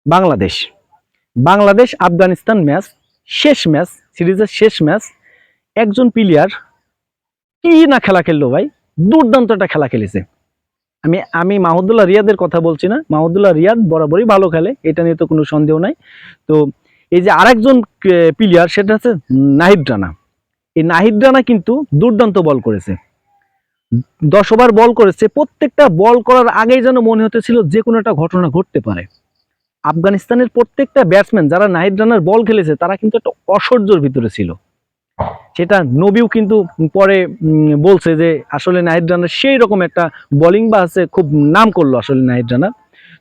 Bangladesh Bangladesh Afghanistan match, শেষ match, সিরিজের শেষ ম্যাচ। একজন প্লেয়ার কি না খেলা খেললো ভাই, দুর্দান্ত একটা খেলা খেলেছে। আমি মাহমুদুল্লাহ রিয়াদের কথা বলছি না, মাহমুদুল্লাহ রিয়াদ বরাবরই ভালো খেলে, এটা নিয়ে তো কোনো সন্দেহ নাই। তো এই যে আরেকজন প্লেয়ার, সেটা হচ্ছে নাহিদ রানা। এই নাহিদ রানা কিন্তু দুর্দান্ত বল করেছে, 10 ওভার বল করেছে। প্রত্যেকটা বল করার আগেই যেন মনে হতেছিল যে কোনো একটা ঘটনা ঘটতে পারে। আফগানিস্তানের প্রত্যেকটা ব্যাটসম্যান যারা নাহিদ রানার বল খেলেছে তারা কিন্তু একটা অসহ্যর ভিতরে ছিল। সেটা নবীও কিন্তু পরে বলছে যে আসলে নাহিদ রানার সেই রকম একটা বোলিং বা আছে, খুব নাম করলো আসলে নাহিদ রানা।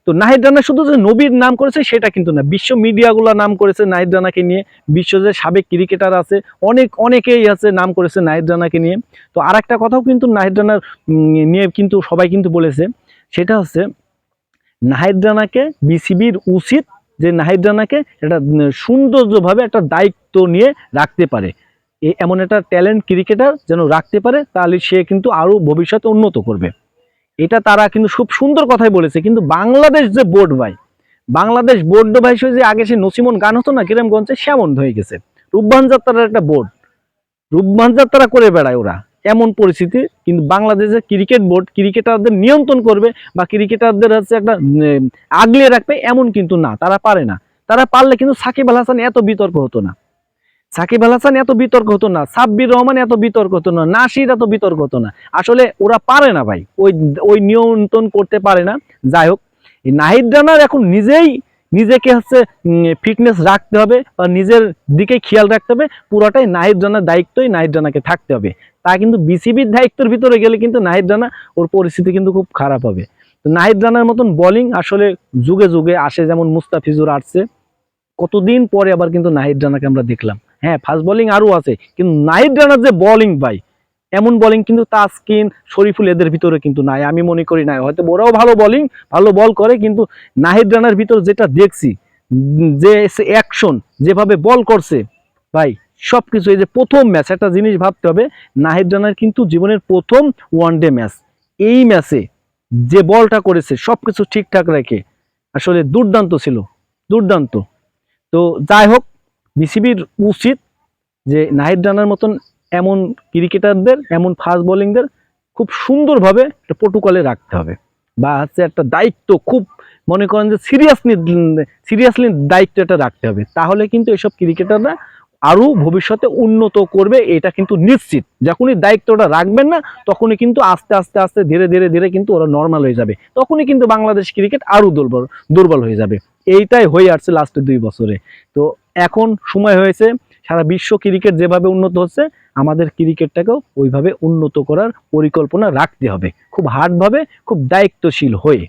তো নাহিদ রানা শুধু যে নবীর নাম করেছে সেটা কিন্তু না, বিশ্ব মিডিয়াগুলো নাম করেছে নাহিদ রানাকে নিয়ে। বিশ্ব যে সাবেক ক্রিকেটার আছে অনেকেই আছে নাম করেছে নাহিদ রানাকে নিয়ে। তো আর একটা কথাও কিন্তু নাহিদ রানার নিয়ে কিন্তু সবাই কিন্তু বলেছে, সেটা হচ্ছে নাহিদ রানাকে বিসিবির উচিত যে নাহিদ রানাকে একটা সৌন্দর্যভাবে একটা দায়িত্ব নিয়ে রাখতে পারে, এমন একটা ট্যালেন্ট ক্রিকেটার যেন রাখতে পারে, তাহলে সে কিন্তু আরো ভবিষ্যতে উন্নত করবে। এটা তারা কিন্তু খুব সুন্দর কথাই বলেছে। কিন্তু বাংলাদেশ যে বোর্ড ভাই, বাংলাদেশ বোর্ড ভাই যে আগে সে নসিমন গান হতো না গ্রামগঞ্জে, সেমন হয়ে গেছে। রূপবান যাত্রার একটা বোর্ড, রূপবান যাত্রা করে বেড়ায় ওরা, এমন পরিস্থিতি। কিন্তু বাংলাদেশের ক্রিকেট বোর্ড ক্রিকেটারদের নিয়ন্ত্রণ করবে বা ক্রিকেটারদের হচ্ছে একটা আগলে রাখবে এমন কিন্তু না, তারা পারে না। তারা পারলে কিন্তু সাকিব আল হাসান এত বিতর্ক হতো না, সাকিব আল হাসান এত বিতর্ক হতো না, সাব্বির রহমান এত বিতর্ক হতো না, নাসির এত বিতর্ক হতো না। আসলে ওরা পারে না ভাই, ওই নিয়ন্ত্রণ করতে পারে না। যাই হোক, নাহিদ রানার এখন নিজেকে হচ্ছে ফিটনেস রাখতে হবে বা নিজের দিকে খেয়াল রাখতে হবে। পুরোটাই নাহিদ রানার দায়িত্বই নাহিদ রানাকে থাকতে হবে। তা কিন্তু বিসিবির দায়িত্বের ভিতরে গেলে কিন্তু নাহিদ রানা, ওর পরিস্থিতি কিন্তু খুব খারাপ হবে। তো নাহিদ রানার মতন বোলিং আসলে যুগে যুগে আসে, যেমন মুস্তাফিজুর আসছে, কতদিন পরে আবার কিন্তু নাহিদ রানাকে আমরা দেখলাম। হ্যাঁ, ফাস্ট বোলিং আরও আছে, কিন্তু নাহিদ রানার যে বোলিং ভাই, এমন বোলিং কিন্তু তাসকিন, শরীফুল এদের ভিতরে কিন্তু নাই, আমি মনে করি নাই। হয়তো ওরাও ভালো ভালো বল করে, কিন্তু নাহিদ রানার ভিতরে যেটা দেখছি, যে অ্যাকশন, যেভাবে বল করছে ভাই, সবকিছু। এই যে প্রথম ম্যাচ, একটা জিনিস ভাবতে হবে, নাহিদ রানার কিন্তু জীবনের প্রথম ওয়ানডে ম্যাচ। এই ম্যাচে যে বলটা করেছে সবকিছু ঠিকঠাক রেখে আসলে দুর্দান্ত ছিল, দুর্দান্ত। তো যাই হোক, বিসিবির উচিত যে নাহিদ রানার মতন এমন ক্রিকেটারদের, এমন ফাস্ট বোলিংদের খুব সুন্দরভাবে একটা প্রোটোকলে রাখতে হবে, বা হচ্ছে একটা দায়িত্ব, খুব মনে করেন যে সিরিয়াসলি দায়িত্ব এটা রাখতে হবে। তাহলে কিন্তু এসব ক্রিকেটাররা আরও ভবিষ্যতে উন্নত করবে, এটা কিন্তু নিশ্চিত। যখনই দায়িত্বটা রাখবেন না, তখনই কিন্তু আস্তে আস্তে আস্তে ধীরে ধীরে ধীরে কিন্তু ওরা নর্মাল হয়ে যাবে। তখনই কিন্তু বাংলাদেশ ক্রিকেট আরও দুর্বল হয়ে যাবে। এইটাই হয়ে আসছে লাস্টের 2 বছরে। তো এখন সময় হয়েছে, সারা বিশ্ব ক্রিকেট যেভাবে উন্নত হচ্ছে, আমাদের ক্রিকেটটাকেও ওইভাবে উন্নত করার পরিকল্পনা রাখতে হবে, খুব হার্ডভাবে, খুব দায়িত্বশীল হয়ে।